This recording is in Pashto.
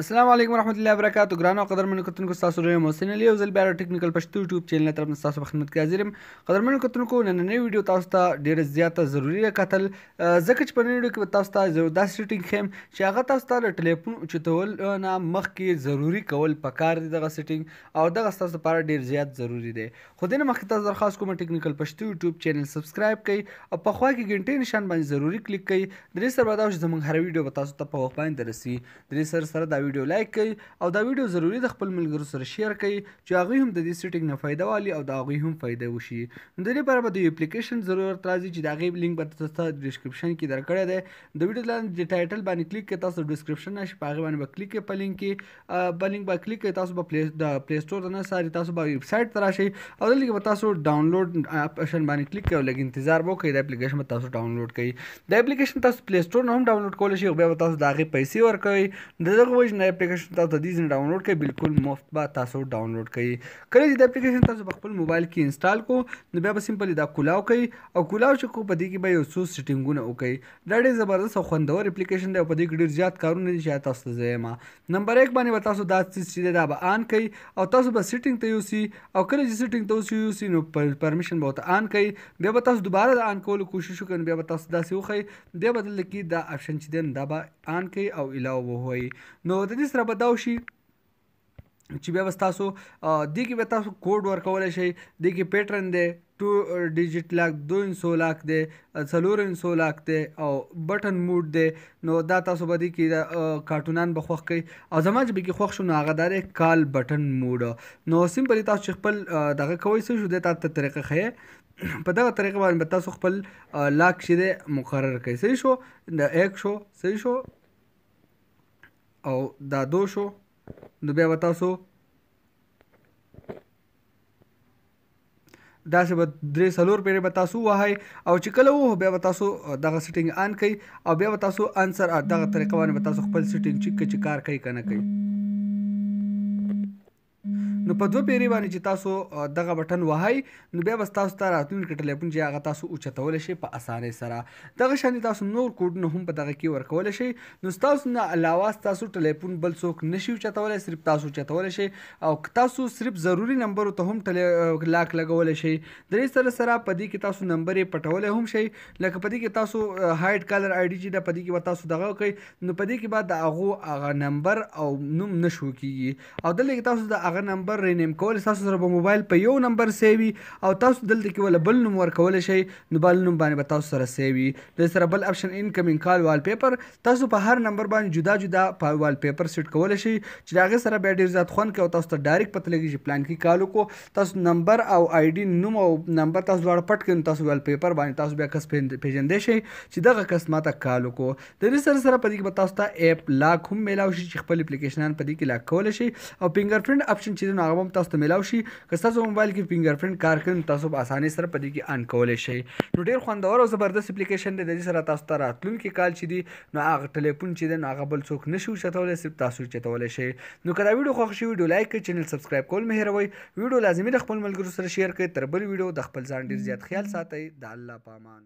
السلام علیکم ورحمۃ اللہ وبرکاتہ ګرانو قدرمنو کتونکو ستاسو ډېر محسن علي یو ځل بیا د ټیکنیکل پښتو یوټیوب چینل له طرف نه ستاسو په خدمت کې حاضر یم. قدرمنو کتونکو نننۍ ویډیو تاسو ته ډېره زیاته ضروري کتل ځکه چې په نننۍ ویډیو کې به تاسو ته زه داسې سیټینګ ښیم چې هغه تاسو ته د ټلیفون اوچتول نه مخکې ضروري کول پکار دي دغه سیټینګ او دغه ستاسو لپاره ډېر زیات ضروري دی. خو دې نه مخکې تاسو درخواست کوم ټیکنیکل پښتو یوټیوب چینل سبسکرایب کړئ او په خوا کې ګنټۍ نشان باندې ضروري کلیک کړئ. د دې سره به دا وشي زموږ هره ویډیو به تاسو ته په وخت باندې درسي. د دې سره دا ویډیو لایک کړئ او دا ویډیو ضروري د خپل ملګرو سره شیر کړئ چې هغوی هم د دې سیټینګ نه فایده واخلي او د هغوی هم فایده وشي. نو د دې لپاره به د یو اپلیکیشن ضرورت راځي چې د هغې لینک به تاسو ته ډسکرپشن کې درکړی دی. د ویډیو لاندې د ټایټل باندې کلیک کړئ، تاسو ډسکرپشن راشي په هغې باندې به کلیک کړئ، په لینک کې په لینک به کلیک کړئ، تاسو به د پلی سټور ته نه ساري، تاسو به ویب سایټ ته راشئ او دلته کې به تاسو ډاونلوډ اپشن باندې کلیک کړئ او لږ انتظار به وکړئ. د اپلیکیشن به تاسو ډاونلوډ کړئ. د اپلیکیشن تاسو پلی سټور نه هم ډاونلوډ کولی شئ او بیا به تاسو د هغې پیسې ورکوئ. د دغه وجې نه اپلیکیشن تاسو د دې ځینې ډاونلوډ کړئ، بالکل مفت به تاسو ډاونلوډ کړئ. کله چې د اپلیکیشن تاسو په خپل موبایل کې انسټال کو نو بیا به سمپلی دا کولاو کوئ او کولاو چې کو په دې کې به یو څو سیټینګونه وکړئ. دا ډېر زبردست او خوندور اپلیکیشن دی او په دې کې ډېر زیات کارونه دي چې تاسو ته زه یم. نمبر 1 باندې به تاسو دا څیز چې دی دا به آن کړئ او تاسو به سیټینګ ته یوسئ او کله چې سیټینګ ته یوسئ نو پرمیشن به ورته آن کړئ. بیا به تاسو دوباره د آن کولو کوشش وکړئ نو بیا به تاسو داسې وښئ، بیا به دلته کې دا اپشن چې دی دا به آن کړئ او الاو به ووایئ. نو د دې سره به دا وشي چې بیا به تاسو دې کې به تاسو کوډ ورکولی شئ. دې کې پیټرن دی 2 ډیجټ لاک، 2 لاک دی، 4 لاک دی او بټن موډ دی. نو دا تاسو به دې کې کارټونان به خوښ کړئ او زما چې به کې خوښ شو نو هغه دا دی کال بټن موډ. نو سمپلی تاسو چې خپل دغه کوئ څه شو دی تاسو ته طریقه ښیې، په دغه طریقه باندې به تاسو خپل لاک چې دی مقرر کړئ. صحیح شو، د 1 شو، صحیح شو او دا 2 شو. نو بیا به تاسو داسې به 3-4 پیرې به تاسو ووهئ او چې کله ووهو بیا به تاسو دغه سیټینګ آن کړئ او بیا به تاسو انسر دغه طریقه باندې به تاسو خپل سیټینګ چیک کړئ چې کار کوي که نه کوي. نو په 2 پیرې باندې چې تاسو دغه بټن وهئ نو بیا به تاسو ته راتلونکی ټلیفون چې هغه تاسو اوچتولی شئ په اسانۍ سره. دغه شانې تاسو نور کوډونه هم په دغه کې ورکولی شئ. نو ستاسو نه علاوه ستاسو ټلیفون بل څوک نشي اوچتولی، صرف تاسو اوچتولی شئ او تاسو صرف ضروري نمبرو ته هم لاک لګولی شئ. د دې سره سره په دې کې تاسو نمبر یې پټولی هم شئ، لکه په دې کې تاسو هایډ کالر آی ډي چې ده په دې کې به تاسو دغه وکړئ نو په دې کې به د هغه نمبر او نوم نه شو کېږي او دلته کې تاسو د هغه نمبر رینیم کول، تاسو سره به موبایل په یو نمبر سیو وي او تاسو دلته کې ولا بل نوم ورکولی شئ نو بل نوم باندې به تاسو سره سیو وي. د سره بل اپشن انکمینګ کال وال پیپر، تاسو په هر نمبر باندې جدا جدا په وال پیپر سیټ کولی شئ چې د هغې سره بیا ډېر زیات خوند کوي او تاسو ته ډایرکټ پته لګي چې پلان کې کال وکړو. تاسو نمبر او آی ډي نوم او نمبر تاسو دواړه پټ کړئ نو تاسو وال پیپر باندې تاسو بیا کس پېژندی شئ چې دغه کس ماته کال وکړو. د دې سره سره په دې کې به تاسو ته ایپ لاک هم میلاو شي چې خپل اپلیکیشنان په دې کې لاک کولی شئ او فنګر پرنټ اپشن چې دی نو هغه هم تاسو ته میلاو شي. که ستاسو موبایل کې فنګر پرنټ کار کوي نو تاسو په اسانۍ سره په دې کې آن کولی شئ. نو ډېر خوندور او زبردست اپلیکیشن دی. د دې سره تاسو ته راتلونکي کال چې دی نو هغه ټلیفون چې دی نو هغه بل څوک نشي اوچتولی، صرف تاسو اوچتولی شئ. نو که دا ویډیو خوښ شي ویډیو لایک کړئ، چینل سبسکرایب کول مه هېروئ، ویډیو لازمي د خپل ملګرو سره شیر کړئ. تر بل ویډیو د خپل ځان ډېر زیات خیال ساتئ. د الله په امان.